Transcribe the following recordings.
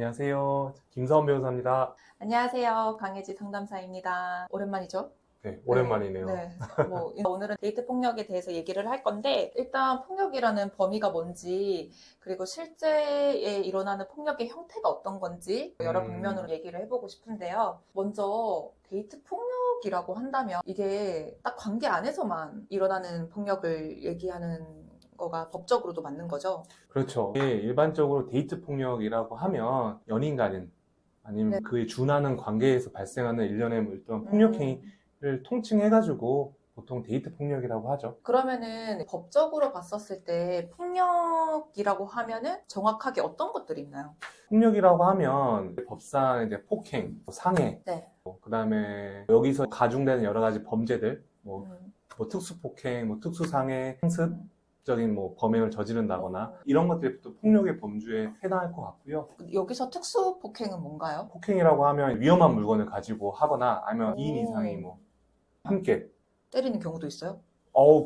안녕하세요. 김사원 변호사입니다. 안녕하세요. 강혜지 상담사입니다. 오랜만이죠? 네, 네, 오랜만이네요. 네. 오늘은 데이트 폭력에 대해서 얘기를 할 건데, 일단 폭력이라는 범위가 뭔지, 그리고 실제에 일어나는 폭력의 형태가 어떤 건지, 여러 방면으로 얘기를 해보고 싶은데요. 먼저, 데이트 폭력이라고 한다면, 이게 딱 관계 안에서만 일어나는 폭력을 얘기하는 거가 법적으로도 맞는 거죠? 그렇죠. 이게 일반적으로 데이트 폭력이라고 하면 연인 간인 네. 아니면 그에 준하는 관계에서 발생하는 일련의 어떤 폭력 행위를 통칭해가지고 보통 데이트 폭력이라고 하죠. 그러면은 법적으로 봤었을 때 폭력이라고 하면은 정확하게 어떤 것들이 있나요? 폭력이라고 하면 법상 이제 폭행, 상해, 네. 그다음에 여기서 가중되는 여러 가지 범죄들, 음, 특수폭행, 특수상해, 상습, 적인 범행을 저지른다거나 어, 이런 것들이 또 폭력의 범주에 해당할 것 같고요. 여기서 특수 폭행은 뭔가요? 폭행이라고 하면 위험한 물건을 가지고 하거나 아니면 2인 이상이 오, 함께 때리는 경우도 있어요?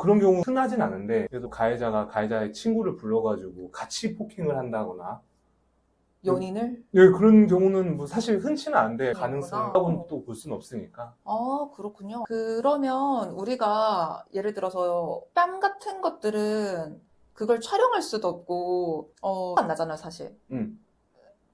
그런 경우 흔하진 않은데 그래도 가해자가 가해자의 친구를 불러가지고 같이 폭행을 한다거나 연인을? 네, 그런 경우는 사실 흔치는 않은데 가능성이 있구나. 있다고는 또 볼 수는 없으니까. 아, 그렇군요. 그러면 우리가 예를 들어서 뺨 같은 것들은 그걸 촬영할 수도 없고, 안 나잖아요, 사실. 음.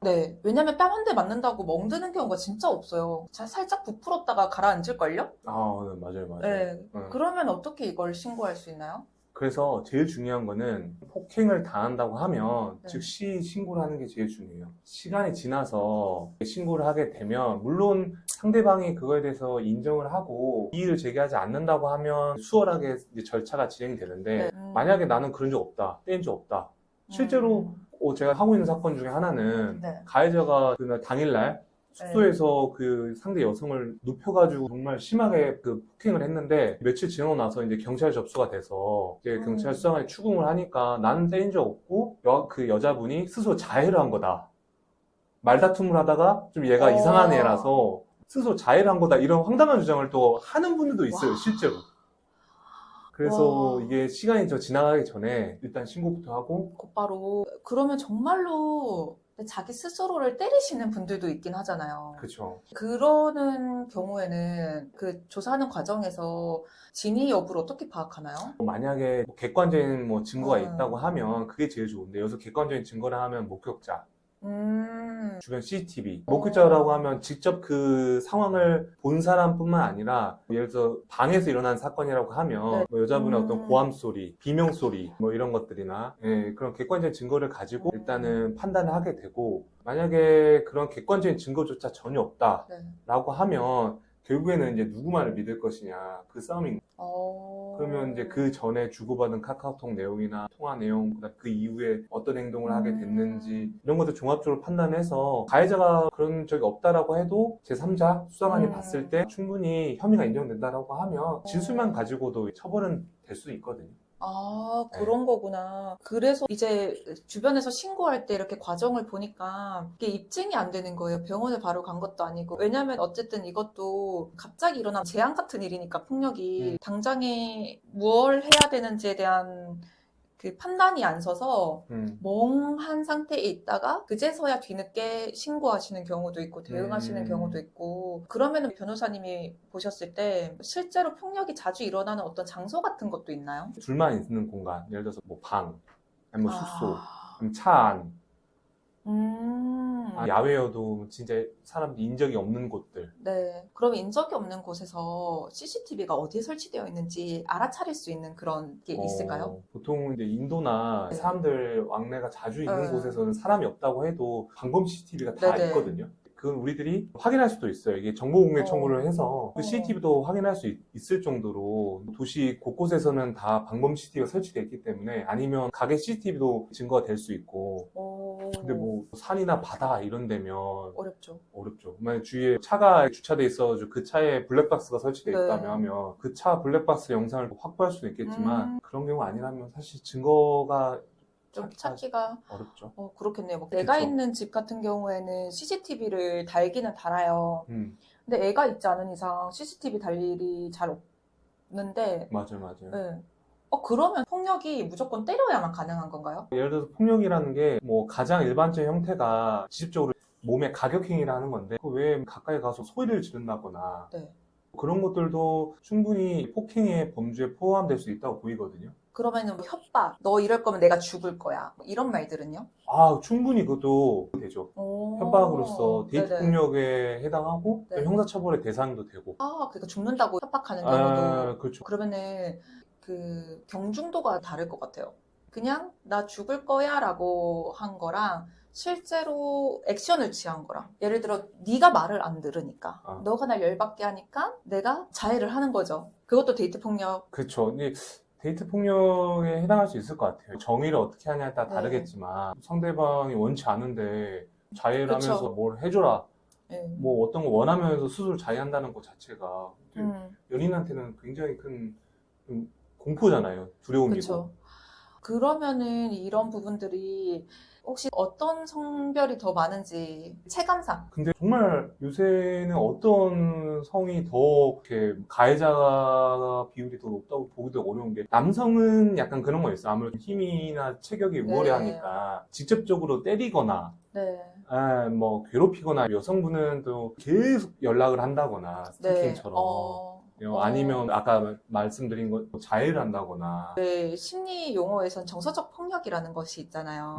네. 왜냐면 뺨 한 대 맞는다고 멍드는 경우가 진짜 없어요. 살짝 부풀었다가 가라앉을걸요? 네, 맞아요, 맞아요. 네. 그러면 어떻게 이걸 신고할 수 있나요? 그래서 제일 중요한 거는 폭행을 당한다고 하면 네. 즉시 신고를 하는 게 제일 중요해요. 시간이 지나서 신고를 하게 되면 물론 상대방이 그거에 대해서 인정을 하고 이의를 제기하지 않는다고 하면 수월하게 이제 절차가 진행되는데 네. 만약에 나는 그런 적 없다, 때린 적 없다. 실제로 제가 하고 있는 사건 중에 하나는 네. 가해자가 그날 당일날 숙소에서 그 상대 여성을 눕혀가지고 정말 심하게 그 폭행을 했는데 며칠 지나고 나서 이제 경찰 접수가 돼서 이제 경찰 수사관이 추궁을 하니까 나는 때린 적 없고 그 여자분이 스스로 자해를 한 거다. 말다툼을 하다가 좀 얘가 이상한 애라서 스스로 자해를 한 거다. 이런 황당한 주장을 또 하는 분들도 있어요, 와. 실제로. 그래서 와. 이게 시간이 더 지나가기 전에 일단 신고부터 하고 곧바로. 그러면 정말로 자기 스스로를 때리시는 분들도 있긴 하잖아요. 그쵸. 그러는 경우에는 그 조사하는 과정에서 진위 여부를 어떻게 파악하나요? 만약에 객관적인 증거가 있다고 음. 하면 그게 제일 좋은데 여기서 객관적인 증거를 하면 목격자, 주변 CCTV. 목격자라고 어. 하면 직접 그 상황을 본 사람뿐만 아니라 예를 들어 방에서 일어난 사건이라고 하면 네. 여자분의 어떤 고함 소리, 비명 소리 이런 것들이나 그런 객관적인 증거를 가지고 일단은 판단을 하게 되고 만약에 그런 객관적인 증거조차 전혀 네. 없다라고 하면 결국에는 이제 누구 말을 믿을 것이냐 그 싸움인 그러면 이제 그 전에 주고받은 카카오톡 내용이나 통화 내용, 그다음 그 이후에 어떤 행동을 하게 됐는지 이런 것들 종합적으로 판단해서 가해자가 그런 적이 없다라고 해도 제3자 수사관이 봤을 때 충분히 혐의가 인정된다라고 하면 진술만 가지고도 처벌은 될 수 있거든요. 아, 네. 그런 거구나. 그래서 이제 주변에서 신고할 때 이렇게 과정을 보니까 이게 입증이 안 되는 거예요. 병원에 바로 간 것도 아니고. 왜냐면 어쨌든 이것도 갑자기 일어난 재앙 같은 일이니까 폭력이 당장에 뭘 해야 되는지에 대한 그 판단이 안 서서 멍한 상태에 있다가 그제서야 뒤늦게 신고하시는 경우도 있고 대응하시는 경우도 있고 그러면은 변호사님이 보셨을 때 실제로 폭력이 자주 일어나는 어떤 장소 같은 것도 있나요? 둘만 있는 공간, 예를 들어서 방, 아니면 숙소, 아, 아니면 차 안, 음, 야외여도 진짜 사람들이 인적이 없는 곳들. 네. 그럼 인적이 없는 곳에서 CCTV가 어디에 설치되어 있는지 알아차릴 수 있는 그런 게 있을까요? 보통 이제 인도나 네. 사람들 왕래가 자주 있는 네. 곳에서는 사람이 없다고 해도 방범 CCTV가 다 네네. 있거든요. 그건 우리들이 확인할 수도 있어요. 이게 정보공개 청구를 해서 그 어. CCTV도 확인할 수 있을 정도로 도시 곳곳에서는 다 방범 CCTV가 설치되어 있기 때문에 아니면 가게 CCTV도 증거가 될 수 있고 근데 산이나 바다 이런 데면 어렵죠. 어렵죠. 만약 주위에 차가 주차돼 있어가지고 그 차에 블랙박스가 설치돼 네. 있다면 하면 그 차 블랙박스 영상을 확보할 수는 있겠지만 그런 경우 아니라면 사실 증거가 좀 찾기가 찾기가 어렵죠. 그렇겠네요. 내가 그쵸. 있는 집 같은 경우에는 CCTV를 달기는 달아요. 음, 근데 애가 있지 않은 이상 CCTV 달 일이 잘 없는데, 맞아요. 네. 그러면 폭력이 무조건 때려야만 가능한 건가요? 예를 들어서 폭력이라는 게 가장 일반적인 형태가 지속적으로 몸에 가격행위를 하는 건데 왜 가까이 가서 소리를 지른다거나 네. 그런 것들도 충분히 폭행의 범주에 포함될 수 있다고 보이거든요. 그러면은 뭐 협박, 너 이럴 거면 내가 죽을 거야. 뭐 이런 말들은요? 아, 충분히 그것도 되죠. 협박으로서 데이트 네네. 폭력에 해당하고 또 네. 형사처벌의 대상도 되고. 아, 그러니까 죽는다고 협박하는 경우도. 아, 그렇죠. 그러면은 그 경중도가 다를 것 같아요. 그냥 나 죽을 거야 라고 한 거랑 실제로 액션을 취한 거랑 예를 들어 네가 말을 안 들으니까 너가 날 열받게 하니까 내가 자해를 하는 거죠. 그것도 데이트 폭력. 그렇죠. 근데 데이트 폭력에 해당할 수 있을 것 같아요. 정의를 어떻게 하냐에 따라 네. 다르겠지만 상대방이 원치 않은데 자해를 그쵸. 하면서 뭘 해줘라. 네. 뭐 어떤 거 원하면서 스스로 자해한다는 것 자체가 음, 연인한테는 굉장히 큰 공포잖아요. 두려움이고. 그쵸. 그러면은 이런 부분들이 혹시 어떤 성별이 더 많은지 체감상. 근데 정말 요새는 어떤 성이 더 이렇게 가해자 비율이 더 높다고 보기도 어려운 게 남성은 약간 그런 거 있어요. 아무래도 힘이나 체격이 네. 우월하니까 직접적으로 때리거나 네. 뭐 괴롭히거나 여성분은 또 계속 연락을 한다거나 네. 스토킹처럼 아니면 아까 말씀드린 것 자해를 한다거나 네, 심리 용어에선 정서적 폭력이라는 것이 있잖아요.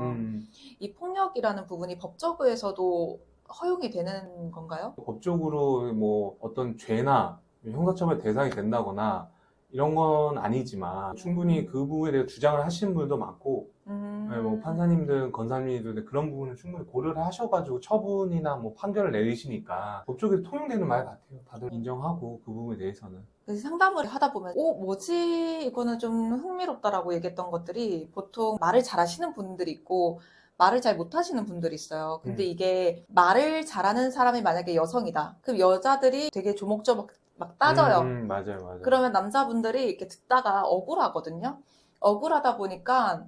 이 폭력이라는 부분이 법조계에서도 허용이 되는 건가요? 법적으로 뭐 어떤 죄나 형사처벌 대상이 된다거나 이런 건 아니지만 충분히 그 부분에 대해 주장을 하시는 분들도 많고 뭐 판사님들, 건사님들 그런 부분을 충분히 고려를 하셔가지고 처분이나 뭐 판결을 내리시니까 법조계에서 통용되는 말 같아요. 다들 인정하고 그 부분에 대해서는. 그래서 상담을 하다 보면, 뭐지? 이거는 좀 흥미롭다라고 얘기했던 것들이 보통 말을 잘 하시는 분들이 있고, 말을 잘 못하시는 분들이 있어요. 근데 이게 말을 잘하는 사람이 만약에 여성이다. 그럼 여자들이 되게 조목조목 막 따져요. 맞아요, 맞아요. 그러면 남자분들이 이렇게 듣다가 억울하거든요. 억울하다 보니까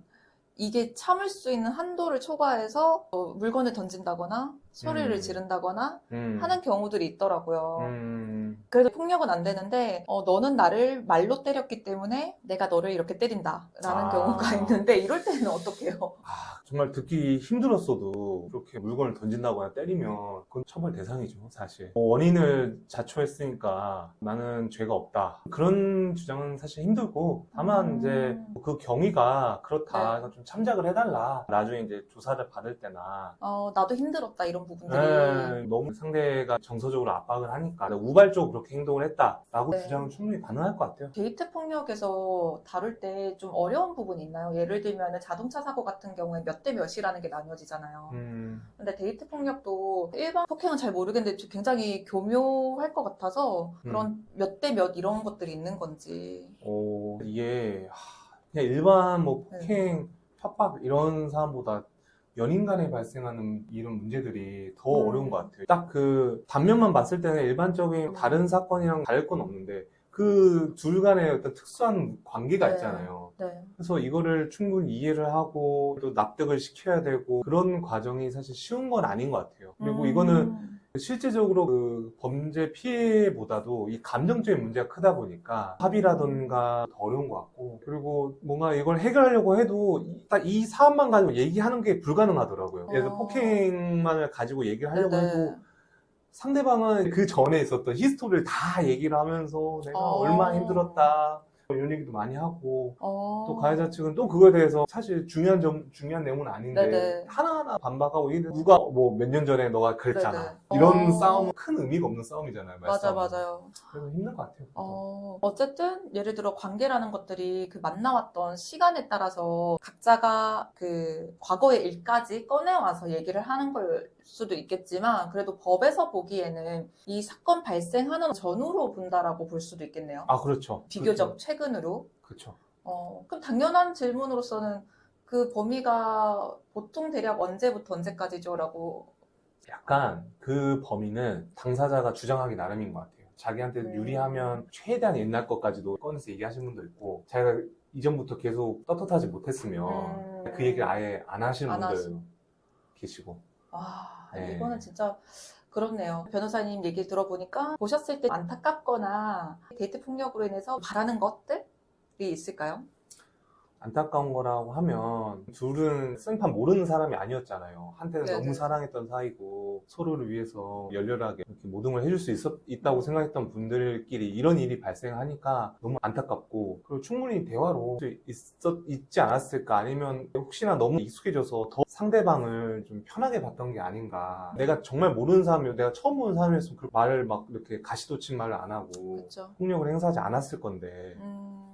이게 참을 수 있는 한도를 초과해서 물건을 던진다거나 소리를 지른다거나 하는 경우들이 있더라고요. 그래서 폭력은 안 되는데 너는 나를 말로 때렸기 때문에 내가 너를 이렇게 때린다라는 경우가 있는데 이럴 때는 어떻게 해요? 정말 듣기 힘들었어도 그렇게 물건을 던진다거나 때리면 그건 처벌 대상이죠, 사실. 원인을 자초했으니까 나는 죄가 없다. 그런 주장은 사실 힘들고 다만 이제 그 경위가 그렇다. 네. 좀 참작을 해달라. 나중에 이제 조사를 받을 때나 나도 힘들었다 이런 부분들이. 너무 상대가 정서적으로 압박을 하니까 우발적으로 그렇게 행동을 했다라고 네. 주장은 충분히 가능할 것 같아요. 데이트 폭력에서 다룰 때 좀 어려운 부분이 있나요? 예를 들면 자동차 사고 같은 경우에 몇 대 몇이라는 게 나뉘어지잖아요. 근데 데이트 폭력도 일반 폭행은 잘 모르겠는데 굉장히 교묘할 것 같아서 그런 몇 대 몇 이런 것들이 있는 건지. 이게 그냥 일반 뭐 폭행, 협박 이런 사안보다 연인 간에 발생하는 이런 문제들이 더 어려운 것 같아요. 딱 그 단면만 봤을 때는 일반적인 다른 사건이랑 다를 건 없는데 그 둘 간의 어떤 특수한 관계가 네. 있잖아요. 네. 그래서 이거를 충분히 이해를 하고 또 납득을 시켜야 되고 그런 과정이 사실 쉬운 건 아닌 것 같아요. 그리고 이거는 실제적으로 그 범죄 피해보다도 이 감정적인 문제가 크다 보니까 합의라던가 더 어려운 것 같고 그리고 뭔가 이걸 해결하려고 해도 딱 이 사안만 가지고 얘기하는 게 불가능하더라고요. 예를 들어 폭행만을 가지고 얘기를 하려고 네네. 해도 상대방은 그 전에 있었던 히스토리를 다 얘기를 하면서 내가 얼마나 힘들었다 이런 얘기도 많이 하고 또 가해자 측은 또 그거에 대해서 사실 중요한 내용은 아닌데 네네. 하나하나 반박하고 이게 누가 뭐 몇 년 전에 너가 그랬잖아 네네. 이런 싸움은 큰 의미가 없는 싸움이잖아요. 맞아, 말싸움은. 맞아요. 그래서 힘든 것 같아요. 어쨌든 예를 들어 관계라는 것들이 그 만나왔던 시간에 따라서 각자가 그 과거의 일까지 꺼내와서 얘기를 하는 걸 수도 있겠지만 그래도 법에서 보기에는 이 사건 발생하는 전후로 본다라고 볼 수도 있겠네요. 그렇죠. 비교적 최근으로. 그렇죠. 그럼 당연한 질문으로서는 그 범위가 보통 대략 언제부터 언제까지죠? 라고. 약간 그 범위는 당사자가 주장하기 나름인 것 같아요. 자기한테 유리하면 최대한 옛날 것까지도 꺼내서 얘기하시는 분도 있고 자기가 이전부터 계속 떳떳하지 못했으면 그 얘기를 아예 안 하시는 분들 계시고. 네. 이거는 진짜 그렇네요. 변호사님 얘기 들어보니까 보셨을 때 안타깝거나 데이트 폭력으로 인해서 바라는 것들이 있을까요? 안타까운 거라고 하면 둘은 생판 모르는 사람이 아니었잖아요. 한때는 네네. 너무 사랑했던 사이고 서로를 위해서 열렬하게 이렇게 모든 걸 해줄 수 있다고 생각했던 분들끼리 이런 일이 발생하니까 너무 안타깝고, 그리고 충분히 대화로 있지 않았을까, 아니면 혹시나 너무 익숙해져서 더 상대방을 좀 편하게 봤던 게 아닌가. 내가 정말 모르는 사람이고 내가 처음 보는 사람이었으면 그 말을 막 이렇게 가시돋친 말을 안 하고 그렇죠. 폭력을 행사하지 않았을 건데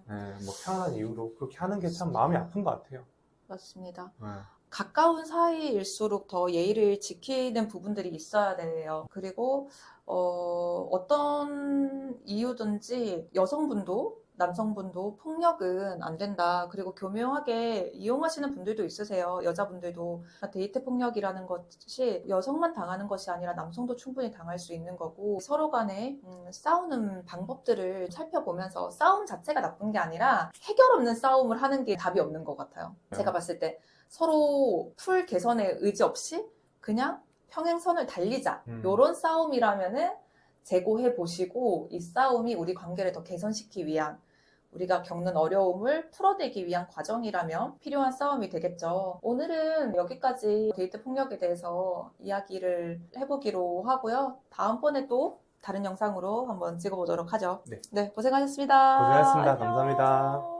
네, 뭐 편안한 이유로 그렇게 하는 게 참 마음이 아픈 것 같아요. 맞습니다. 네. 가까운 사이일수록 더 예의를 지키는 부분들이 있어야 돼요. 그리고 어떤 이유든지 여성분도 남성분도 폭력은 안 된다. 그리고 교묘하게 이용하시는 분들도 있으세요. 여자분들도. 데이트 폭력이라는 것이 여성만 당하는 것이 아니라 남성도 충분히 당할 수 있는 거고, 서로 간에 싸우는 방법들을 살펴보면서 싸움 자체가 나쁜 게 아니라 해결 없는 싸움을 하는 게 답이 없는 것 같아요. 제가 봤을 때 서로 풀 개선의 의지 없이 그냥 평행선을 달리자. 요런 싸움이라면은 재고해 보시고, 이 싸움이 우리 관계를 더 개선시키기 위한, 우리가 겪는 어려움을 풀어내기 위한 과정이라면 필요한 싸움이 되겠죠. 오늘은 여기까지 데이트 폭력에 대해서 이야기를 해보기로 하고요. 다음번에 또 다른 영상으로 한번 찍어보도록 하죠. 네. 네, 고생하셨습니다. 고생하셨습니다. 안녕. 감사합니다.